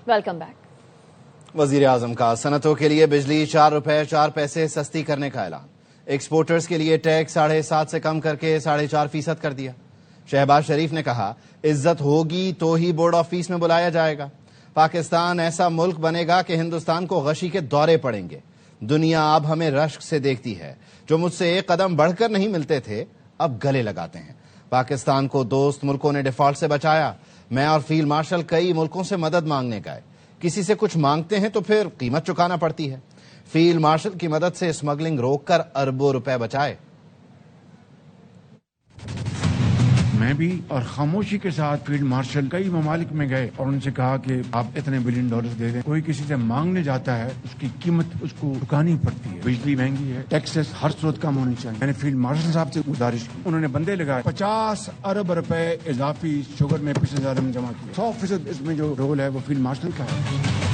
Welcome back. वजीर आजम का सनतों के लिए बिजली 4 रुपए 4 पैसे सस्ती करने का ऐलान। एक्सपोर्टर्स के लिए टैक्स 7.5% से कम करके 4.5% कर दिया। शहबाज शरीफ ने कहा, इज्जत होगी तो ही बोर्ड ऑफ पीस में बुलाया जाएगा। पाकिस्तान ऐसा मुल्क बनेगा कि हिंदुस्तान को गशी के दौरे पड़ेंगे। दुनिया अब हमें रश्क से देखती है। जो मुझसे एक कदम बढ़कर नहीं मिलते थे, अब गले लगाते हैं। पाकिस्तान को दोस्त मुल्कों ने डिफॉल्ट से बचाया। मैं और फील्ड मार्शल कई मुल्कों से मदद मांगने गए। किसी से कुछ मांगते हैं तो फिर कीमत चुकाना पड़ती है। फील्ड मार्शल की मदद से स्मगलिंग रोककर अरबों रुपए बचाए। मैं भी और खामोशी के साथ फील्ड मार्शल कई ममालिक में गए और उनसे कहा कि आप इतने $1 बिलियन दे दें। कोई किसी से मांगने जाता है, उसकी कीमत उसको चुकानी पड़ती है। बिजली महंगी है, टैक्सेस हर स्रोत कम होनी चाहिए। मैंने फील्ड मार्शल साहब से गुजारिश की, उन्होंने बंदे लगाए। 50 अरब रुपए इजाफी शुगर में पिछले साल में जमा किया। 100% इसमें जो रोल है वो फील्ड मार्शल का है।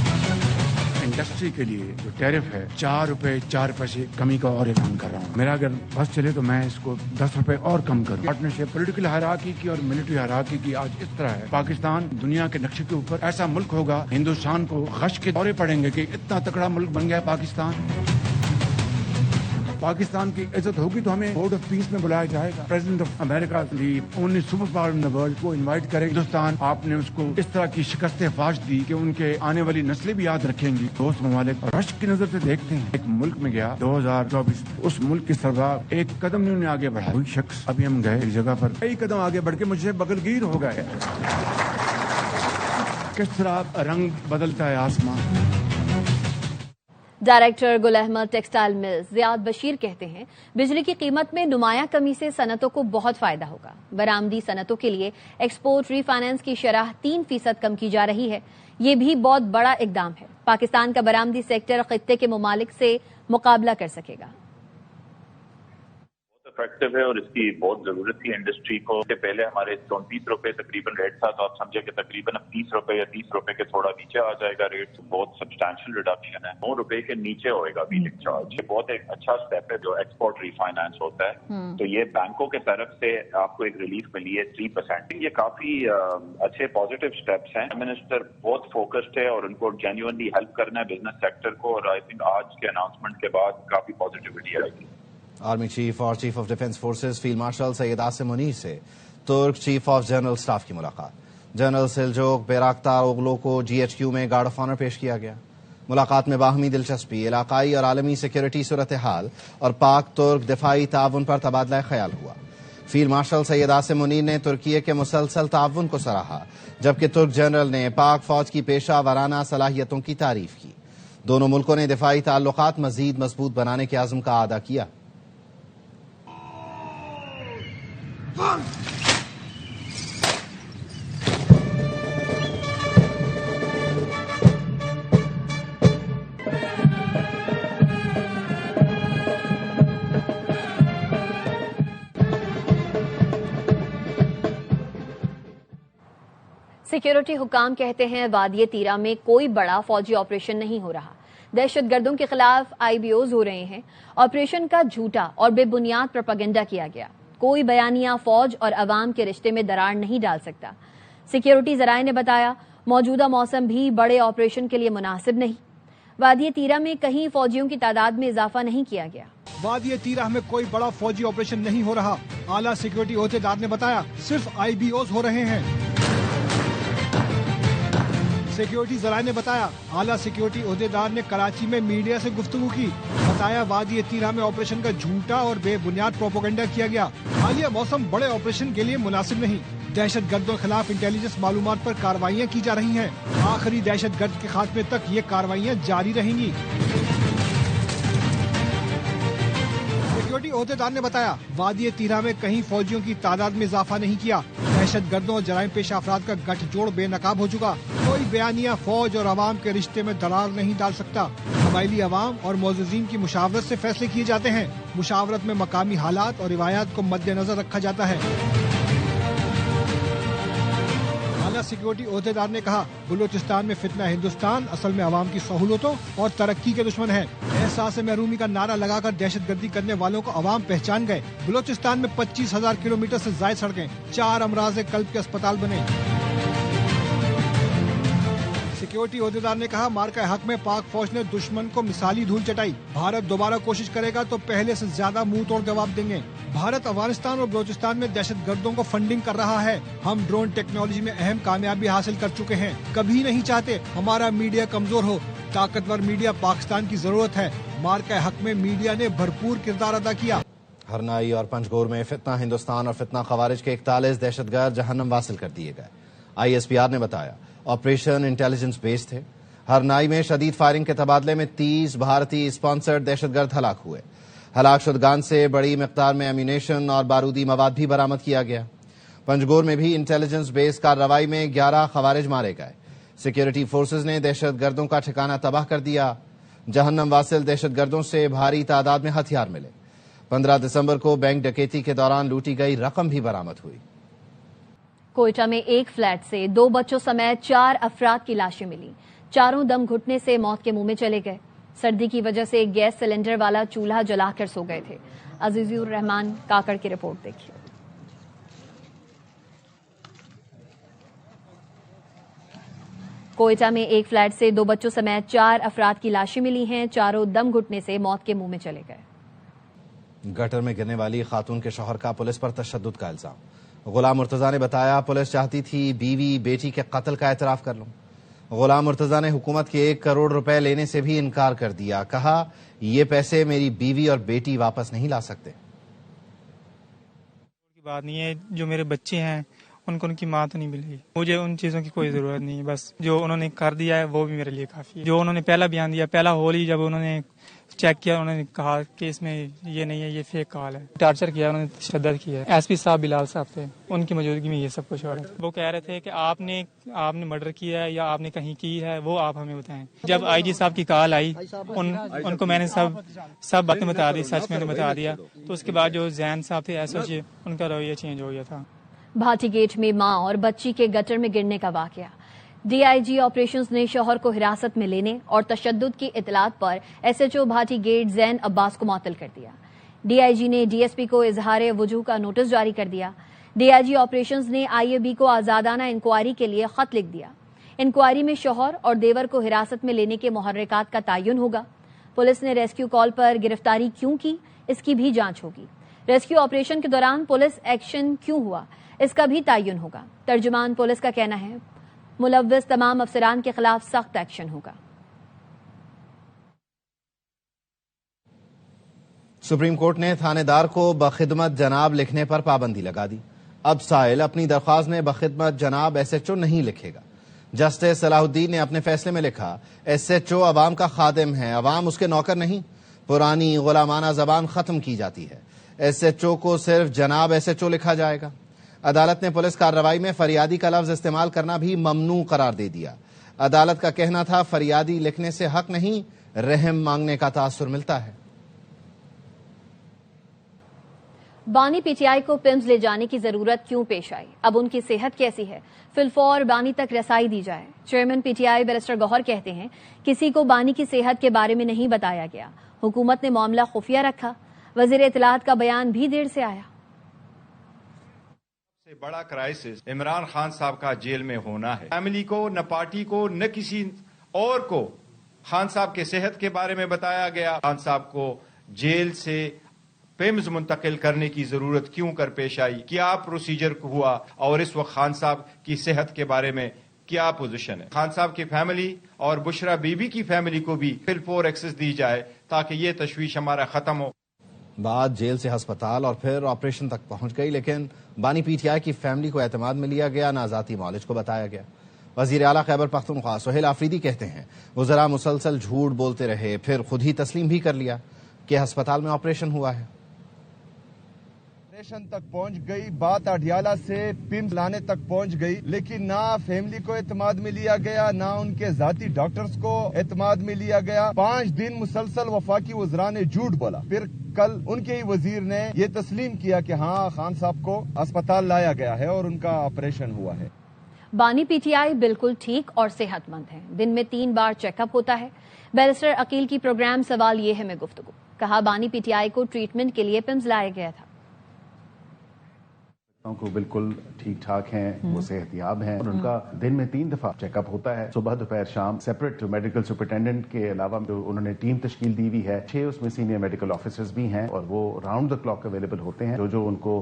इंडस्ट्री के लिए जो टैरिफ है 4 रुपए 4 पैसे कमी का और ऐलान कर रहा हूँ। मेरा अगर बस चले तो मैं इसको 10 रुपए और कम करूँ। पार्टनरशिप पॉलिटिकल हायरार्की की और मिलिट्री हायरार्की की आज इस तरह है। पाकिस्तान दुनिया के नक्शे के ऊपर ऐसा मुल्क होगा, हिंदुस्तान को गश के दौरे पड़ेंगे कि इतना तकड़ा मुल्क बन गया पाकिस्तान। पाकिस्तान की इज्जत होगी तो हमें बोर्ड ऑफ पीस में बुलाया जाएगा। President of America, the only super power in the world, को इनवाइट करें। हिंदुस्तान आपने उसको इस तरह की शिकस्त फाश दी कि उनके आने वाली नस्लें भी याद रखेंगी। दोस्त ममालिक और रश्क की नजर से देखते हैं। एक मुल्क में गया 2024, उस मुल्क की सरदार एक कदम नहीं उन्हें आगे बढ़ाया। कोई शख्स, अभी हम गए एक जगह पर, कई कदम आगे बढ़ के मुझे बगलगीर हो गए। किस तरह रंग बदलता है आसमान। Director Gul Ahmed textile mills Ziyad Bashir कहते हैं, बिजली की कीमत में नुमाया कमी से सनतों को बहुत फायदा होगा। बरामदी सनतों के लिए एक्सपोर्ट रीफाइनेंस की शरह 3% कम की जा रही है। ये भी बहुत बड़ा इकदाम है। पाकिस्तान का बरामदी सेक्टर खित्ते के ममालिक से मुकाबला कर सकेगा। इफेक्टिव है और इसकी बहुत जरूरत थी इंडस्ट्री को। पहले हमारे 34 रुपए तकरीबन रेट था, तो आप समझे कि तकरीबन अब 30 रुपए या 30 रुपए के थोड़ा नीचे आ जाएगा रेट। बहुत सब्सटैंशियल रिडक्शन है। 9 रुपए के नीचे होएगा व्हीलिंग चार्ज। ये बहुत एक अच्छा स्टेप है जो एक्सपोर्ट रीफाइनेंस होता है। तो ये बैंकों के तरफ से आपको एक रिलीफ मिली है 3%। ये काफी अच्छे पॉजिटिव स्टेप्स हैं। मिनिस्टर बहुत फोकस्ड है और उनको जेन्युइनली हेल्प करना है बिजनेस सेक्टर को, और आई थिंक आज के अनाउंसमेंट के बाद काफी पॉजिटिविटी आएगी। आर्मी चीफ और chief of defence forces field marshal Syed Asim Munir से तुर्क चीफ ऑफ जनरल स्टाफ की मुलाकात। जनरल सिलजोक बैराक्तार ओगलो को GHQ में गार्ड ऑफ ऑनर पेश किया गया। मुलाकात में बाहमी दिलचस्पी, इलाकाई और आलमी सिक्योरिटी सूरत हाल और पाक तुर्क दिफाई ताउन पर तबादला ख्याल हुआ। फील्ड मार्शल सैयद आसिम मुनीर ने तुर्की के मुसलसल ताउन को सराहा, जबकि तुर्क जनरल ने पाक फौज की पेशा वाराना सलाहियतों की तारीफ की। दोनों मुल्कों ने दिफाई ताल्लुकात मजीद मजबूत बनाने के आज़म का आदा किया। सिक्योरिटी हुकाम कहते हैं, वादिये तीरा में कोई बड़ा फौजी ऑपरेशन नहीं हो रहा। दहशतगर्दों के खिलाफ IBOs हो रहे हैं। ऑपरेशन का झूठा और बेबुनियाद प्रोपेगेंडा किया गया। कोई बयानिया फौज और अवाम के रिश्ते में दरार नहीं डाल सकता। सिक्योरिटी जराये ने बताया, मौजूदा मौसम भी बड़े ऑपरेशन के लिए मुनासिब नहीं। वादिये तीरा में कहीं फौजियों की तादाद में इजाफा नहीं किया गया। वादिये तीरा में कोई बड़ा फौजी ऑपरेशन नहीं हो रहा। आला सिक्योरिटी ओहदेदार ने बताया, सिर्फ IBOs हो रहे हैं। सिक्योरिटी जराये ने बताया, आला सिक्योरिटी ओहदेदार ने कराची में मीडिया से गुफ्तगू की। बताया, वादिये तीरा में ऑपरेशन का झूठा और बेबुनियाद प्रोपेगेंडा किया गया। हालिया मौसम बड़े ऑपरेशन के लिए मुनासिब नहीं। दहशत गर्दों के खिलाफ इंटेलिजेंस मालूमात पर कार्रवाइयाँ की जा रही हैं। आखिरी दहशत गर्द के खात्मे तक ये कार्रवाइयाँ जारी रहेंगी। सिक्योरिटी ओहदेदार ने बताया, वादिये तीरा में कहीं फौजियों की तादाद में इजाफा नहीं किया। दहशत गर्दों और जराइम पेशा अफराद का गठजोड़ बेनकाब हो चुका। कोई बयानिया फौज और अवाम के रिश्ते में दरार नहीं डाल सकता। कबायली अवाम और मोअज़्ज़िज़ीन की मुशावरत से फैसले किए जाते हैं। मुशावरत में मकामी हालात और रिवायात को मद्देनजर रखा जाता है। आला सिक्योरिटी ओहदेदार ने कहा, बलूचिस्तान में फितना हिंदुस्तान असल में अवाम की सहूलतों और तरक्की के दुश्मन है। एहसास महरूमी का नारा लगाकर दहशत गर्दी करने वालों को अवाम पहचान गए। बलूचिस्तान में 25,000 किलोमीटर से ज्यादा सड़कें, 4 अमराज कल्ब के अस्पताल बने। सिक्योरिटी अहदेदार ने कहा, मार्का हक में पाक फौज ने दुश्मन को मिसाली धूल चटाई। भारत दोबारा कोशिश करेगा तो पहले से ज्यादा मुंह तोड़ जवाब देंगे। भारत अफगानिस्तान और बलोचिस्तान में दहशत गर्दों को फंडिंग कर रहा है। हम ड्रोन टेक्नोलॉजी में अहम कामयाबी हासिल कर चुके हैं। कभी नहीं चाहते हमारा मीडिया कमजोर हो। ताकतवर मीडिया पाकिस्तान की जरूरत है। मार्का हक में मीडिया ने भरपूर किरदार अदा किया। हरनाई और पंचगोर में फितना हिंदुस्तान और फितना खवारिज के 41 दहशतगर्द जहन्नम वासिल कर दिए गए। ISPR ने बताया ऑपरेशन इंटेलिजेंस बेस्ड थे। हरनाई में शदीद फायरिंग के तबादले में 30 भारतीय स्पॉन्सर्ड दहशतगर्द हलाक हुए। हलाक शुदगान से बड़ी मिकदार में एम्यूनेशन और बारूदी मवाद भी बरामद किया गया। पंचगोर में भी इंटेलिजेंस बेस्ड कार्रवाई में 11 खवारिज मारे गए। सिक्योरिटी फोर्सेज ने दहशतगर्दों का ठिकाना तबाह कर दिया। जहन्नम वासिल दहशतगर्दों से भारी तादाद में हथियार मिले। 15 दिसंबर को बैंक डकैती के दौरान लूटी गई रकम भी बरामद हुई। कोयटा में एक फ्लैट से 2 बच्चों समेत 4 अफराद की लाशें मिली। चारों दम घुटने से मौत के मुंह में चले गए। सर्दी की वजह से गैस सिलेंडर वाला चूल्हा जलाकर सो गए थे। अजीजुर रहमान काकड़ की रिपोर्ट देखिए। कोयटा में एक फ्लैट से 2 बच्चों समेत 4 अफराद की लाशें मिली हैं। चारों दम घुटने से मौत के मुंह में चले गए। गटर में गिरने वाली खातून के शौहर का पुलिस पर तशद्दुद का इल्जाम। गुलाम मुर्तजा ने बताया, पुलिस चाहती थी बीवी बेटी के कत्ल का एतराफ कर लूं। गुलाम मुर्तजा ने हुकूमत के 1 करोड़ रुपए लेने से भी इनकार कर दिया। कहा, ये पैसे मेरी बीवी और बेटी वापस नहीं ला सकते। की बात नहीं है, जो मेरे बच्चे हैं उनको उनकी माँ तो नहीं मिलेगी। मुझे उन चीज़ों की कोई ज़रूरत नहीं है। बस जो उन्होंने कर दिया है वो भी मेरे लिए काफ़ी है। जो उन्होंने पहला बयान दिया, पहला होल ही जब उन्होंने चेक किया, उन्होंने कहा कि इसमें ये नहीं है, ये फेक कॉल है। टार्चर किया, उन्होंने तशद्दुद किया। SP साहब बिलाल साहब थे, उनकी मौजूदगी में ये सब कुछ हो रहा था। वो कह रहे थे कि आपने मर्डर किया है या आपने कहीं की है, वो आप हमें बताएं। जब IG साहब की कॉल आई, उनको मैंने सब बातें बता दी, सच मैंने बता दिया। तो उसके बाद जो जैन साहब थे SOG, उनका रवैया चेंज हो गया था। भाटी गेट में मां और बच्ची के गटर में गिरने का वाकया। DIG ऑपरेशंस ने शौहर को हिरासत में लेने और तशद्दुद की इतलात पर SHO भाटी गेट जैन अब्बास को मुअत्तल कर दिया। DIG ने DSP को इजहार वजूह का नोटिस जारी कर दिया। DIG ऑपरेशंस ने IAB को आजादाना इंक्वायरी के लिए खत लिख दिया। इंक्वायरी में शौहर और देवर को हिरासत में लेने के मुहर्रिकात का तयन होगा। पुलिस ने रेस्क्यू कॉल पर गिरफ्तारी क्यों की, इसकी भी जांच होगी। रेस्क्यू ऑपरेशन के दौरान पुलिस एक्शन क्यों हुआ, इसका भी तयन होगा। तर्जुमान पुलिस का कहना है, मुलव्विस तमाम अफसरान के खिलाफ सख्त एक्शन होगा। सुप्रीम कोर्ट ने थानेदार को बखिदमत जनाब लिखने पर पाबंदी लगा दी। अब साइल अपनी दरख्वास्त में बखिदमत जनाब SHO नहीं लिखेगा। जस्टिस सलाहुद्दीन ने अपने फैसले में लिखा, SHO अवाम का खादिम है, अवाम उसके नौकर नहीं। पुरानी गुलामाना जबान खत्म की जाती है। SHO को सिर्फ जनाब SHO लिखा जाएगा। अदालत ने पुलिस कार्रवाई में फरियादी का लफ्ज इस्तेमाल करना भी ममनू करार दे दिया। अदालत का कहना था, फरियादी लिखने से हक नहीं, रहम मांगने का तासुर मिलता है। बानी PTI को पिम्स ले जाने की जरूरत क्यों पेश आई, अब उनकी सेहत कैसी है, फिलफौर बानी तक रसाई दी जाए। चेयरमैन PTI बैरिस्टर गौहर कहते हैं, किसी को बानी की सेहत के बारे में नहीं बताया गया। हुकूमत ने मामला खुफिया रखा। वजीर इत्तलात का बयान भी देर से आया। बड़ा क्राइसिस इमरान खान साहब का जेल में होना है। फैमिली को, न पार्टी को, न किसी और को खान साहब के सेहत के बारे में बताया गया। खान साहब को जेल से पिम्स मुंतकिल करने की जरूरत क्यों कर पेश आई, क्या प्रोसीजर हुआ और इस वक्त खान साहब की सेहत के बारे में क्या पोजीशन है। खान साहब की फैमिली और बुशरा बीबी की फैमिली को भी फिलफोर एक्सेस दी जाए ताकि ये तशवीश हमारा खत्म हो। बात जेल से अस्पताल और फिर ऑपरेशन तक पहुंच गई, लेकिन बानी PTI की फैमिली को एतमाद में लिया गया, ना ज़ाती मौलिज को बताया गया। वजीर आला खैबर पख्तूनख्वा सुहेल आफरीदी कहते हैं, वज़रा मुसलसल झूठ बोलते रहे, फिर खुद ही तस्लीम भी कर लिया कि अस्पताल में ऑपरेशन हुआ है। ऑपरेशन तक पहुंच गई, बात अडियाला से पिम्स लाने तक पहुंच गई, लेकिन ना फैमिली को एतमाद में लिया गया, ना उनके जाती डॉक्टर्स को एतमाद में लिया गया। 5 दिन मुसलसल वफाकी वज़रा ने झूठ बोला, फिर कल उनके ही वजीर ने ये तस्लीम किया कि हाँ, खान साहब को अस्पताल लाया गया है और उनका ऑपरेशन हुआ है। बानी PTI बिल्कुल ठीक और सेहतमंद है। दिन में 3 बार चेकअप होता है। बैरिस्टर अकील की प्रोग्राम सवाल ये है में गुफ्तगू। कहा, बानी PTI को ट्रीटमेंट के लिए पिम्स लाया गया था। کو بالکل ٹھیک ٹھاک ہیں، وہ صحت یاب ہیں، اور ان کا دن میں 3 دفعہ چیک اپ ہوتا ہے، صبح دوپہر شام، سیپریٹ میڈیکل سپرنٹینڈنٹ کے علاوہ انہوں نے ٹیم تشکیل دی ہوئی ہے، 6 اس میں سینئر میڈیکل آفیسرز بھی ہیں، اور وہ راؤنڈ دا کلاک اویلیبل ہوتے ہیں۔ جو ان کو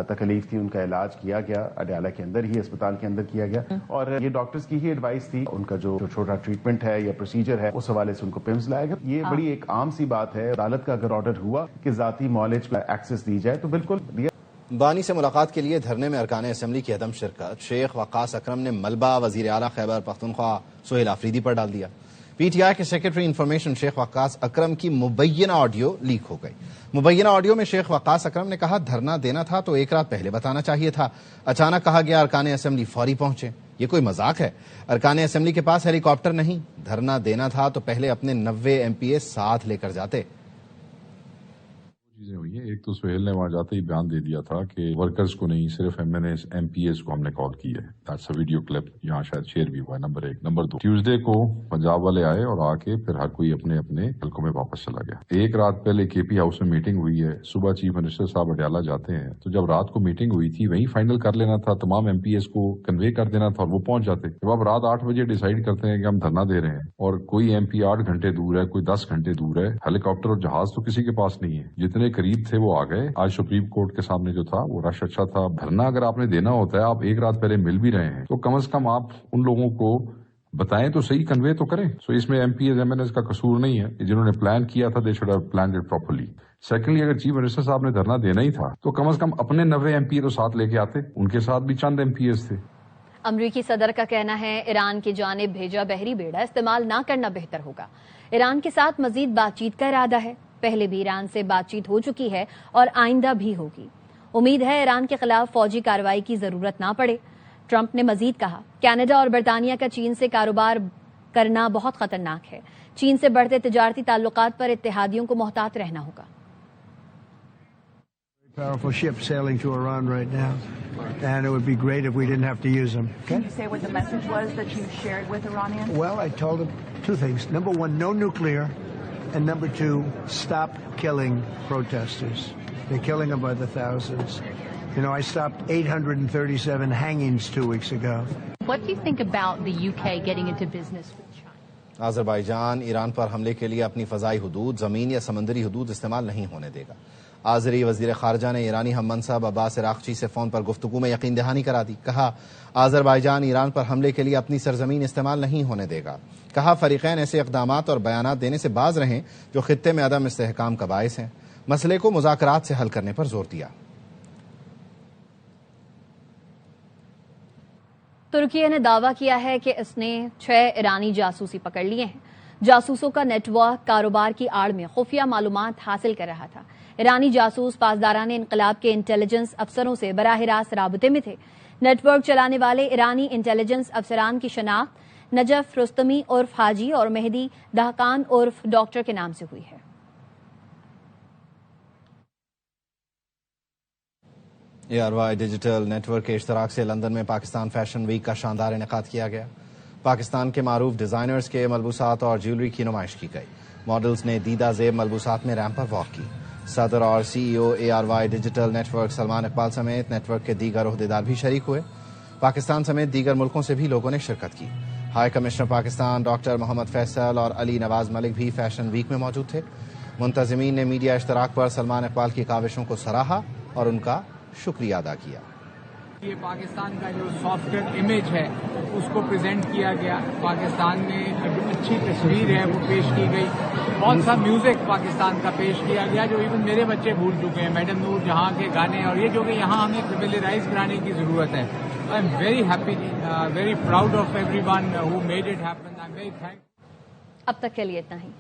تکلیف تھی ان کا علاج کیا گیا، اڈیالہ کے اندر ہی، اسپتال کے اندر کیا گیا، اور یہ ڈاکٹرز کی ہی ایڈوائس تھی۔ ان کا جو چھوٹا ٹریٹمنٹ ہے یا پروسیجر ہے اس حوالے سے ان کو پمز لایا گیا۔ یہ بڑی ایک عام سی بات ہے، عدالت کا اگر آرڈر ہوا کہ ذاتی معالج کا ایکسس دی جائے تو بالکل دیا۔ بانی سے ملاقات کے لیے دھرنے میں ارکان اسمبلی کی عدم شرکت، شیخ وقاص اکرم نے ملبہ وزیر اعلیٰ خیبر پختونخوا سہیل آفریدی پر ڈال دیا۔ پی ٹی آئی کے سیکرٹری انفارمیشن شیخ وقاص اکرم کی مبینہ آڈیو لیک ہو گئی۔ مبینہ آڈیو میں شیخ وقاص اکرم نے کہا دھرنا دینا تھا تو 1 رات پہلے بتانا چاہیے تھا، اچانک کہا گیا ارکان اسمبلی فوری پہنچے۔ یہ کوئی مذاق ہے؟ ارکان اسمبلی کے پاس ہیلی کاپٹر نہیں، دھرنا دینا تھا تو پہلے اپنے 90 MP ساتھ لے کر جاتے۔ چیزیں ہوئی ہیں، ایک تو سہیل نے وہاں جاتے ہی بیان دے دیا تھا کہ ورکرز کو نہیں، صرف MPs کو ہم نے کال کی ہے۔ دیٹس اے ویڈیو کلپ، یہاں شاید شیئر بھی ہوا ہے، نمبر 1۔ نمبر 2، ٹیوزڈے کو پنجاب والے آئے اور آ کے پھر ہر کوئی اپنے اپنے حلقوں میں واپس چلا گیا۔ 1 رات پہلے KP ہاؤس میں میٹنگ ہوئی ہے، صبح چیف منسٹر صاحب اڈیالہ جاتے ہیں، تو جب رات کو میٹنگ ہوئی تھی وہیں فائنل کر لینا تھا، تمام MPs کو کنوے کر دینا تھا اور وہ پہنچ جاتے۔ جب آپ رات 8 بجے ڈیسائیڈ کرتے ہیں کہ ہم دھرنا دے رہے ہیں اور کوئی MP 8 گھنٹے دور ہے، کوئی 10 گھنٹے دور ہے، ہیلی کاپٹر اور جہاز تو کسی کے پاس نہیں ہے، جتنے قریب تھے وہ آ گئے۔ آج سپریم کورٹ کے سامنے جو تھا وہ رش اچھا تھا۔ دھرنا اگر آپ نے دینا ہوتا ہے، آپ 1 رات پہلے مل بھی رہے ہیں تو کم از کم آپ ان لوگوں کو بتائیں تو صحیح، کنوے تو کریں۔ سو اس میں MPs MNs کا قصور نہیں ہے، جنہوں نے پلان کیا تھا they should have planned it properly. Secondly, اگر چیف منسٹر صاحب نے دھرنا دینا ہی تھا تو کم از کم اپنے 90 MP تو ساتھ لے کے آتے، ان کے ساتھ بھی چند MPs تھے۔ امریکی صدر کا کہنا ہے ایران کی جانب بھیجا بحری بیڑا استعمال نہ کرنا بہتر ہوگا۔ ایران کے ساتھ مزید بات چیت کا ارادہ ہے، پہلے بھی ایران سے بات چیت ہو چکی ہے اور آئندہ بھی ہوگی۔ امید ہے ایران کے خلاف فوجی کارروائی کی ضرورت نہ پڑے۔ ٹرمپ نے مزید کہا کینیڈا اور برطانیہ کا چین سے کاروبار کرنا بہت خطرناک ہے، چین سے بڑھتے تجارتی تعلقات پر اتحادیوں کو محتاط رہنا ہوگا۔ Powerful ship sailing to Iran right now, and it would be great if we didn't have to use them. Okay? Can you say what the message was that you shared with Iranians? Well, I told them 2 things. Number 1, no nuclear, and number 2, stop killing protesters. They're killing them by the thousands. You know, I stopped 837 hangings 2 weeks ago. What do you think about the UK getting into business with China? Azerbaijan Iran پر حملے کے لیے اپنی فضائی حدود، زمین یا سمندری حدود استعمال نہیں ہونے دے گا۔ آذری وزیر خارجہ نے ایرانی ہم منصب عباس عراقچی سے فون پر گفتگو میں یقین دہانی کرا دی۔ کہا آذربائیجان ایران پر حملے کے لیے اپنی سرزمین استعمال نہیں ہونے دے گا۔ کہا فریقین ایسے اقدامات اور بیانات دینے سے باز رہیں جو خطے میں عدم استحکام کا باعث ہیں، مسئلے کو مذاکرات سے حل کرنے پر زور دیا۔ ترکی نے دعویٰ کیا ہے کہ اس نے 6 ایرانی جاسوسی پکڑ لیے ہیں۔ جاسوسوں کا نیٹ ورک کاروبار کی آڑ میں خفیہ معلومات حاصل کر رہا تھا۔ ایرانی جاسوس پاسداران انقلاب کے انٹیلیجنس افسروں سے براہ راست رابطے میں تھے۔ نیٹ ورک چلانے والے ایرانی انٹیلیجنس افسران کی شناخت نجف رستمی عرف حاجی اور مہدی دہقان عرف ڈاکٹر کے نام سے ہوئی ہے۔ ARY ڈیجیٹل نیٹ ورک کے اشتراک سے لندن میں پاکستان فیشن ویک کا شاندار انعقاد کیا گیا۔ پاکستان کے معروف ڈیزائنرز کے ملبوسات اور جیولری کی نمائش کی گئی۔ ماڈلز نے دیدہ زیب ملبوسات میں ریمپ پر واک کی۔ صدر اور CEO ARY digital network Salman Iqbal سمیت نیٹ ورک کے دیگر عہدیدار بھی شریک ہوئے۔ پاکستان سمیت دیگر ملکوں سے بھی لوگوں نے شرکت کی۔ ہائی کمشنر پاکستان ڈاکٹر محمد فیصل اور علی نواز ملک بھی فیشن ویک میں موجود تھے۔ منتظمین نے میڈیا اشتراک پر سلمان اقبال کی کاوشوں کو سراہا اور ان کا شکریہ ادا کیا۔ یہ پاکستان کا جو سافٹ ویئر امیج ہے اس کو پریزنٹ کیا گیا، پاکستان میں جو اچھی تصویر ہے وہ پیش کی گئی، بہت سا میوزک پاکستان کا پیش کیا گیا جو ایون میرے بچے بھول چکے ہیں، میڈم نور جہاں کے گانے، اور یہ جو کہ یہاں ہمیں فیملیرائز کرانے کی ضرورت ہے۔ I am very happy, very proud of every one who made it happen, I am very thank. اب تک کے لیے اتنا ہی۔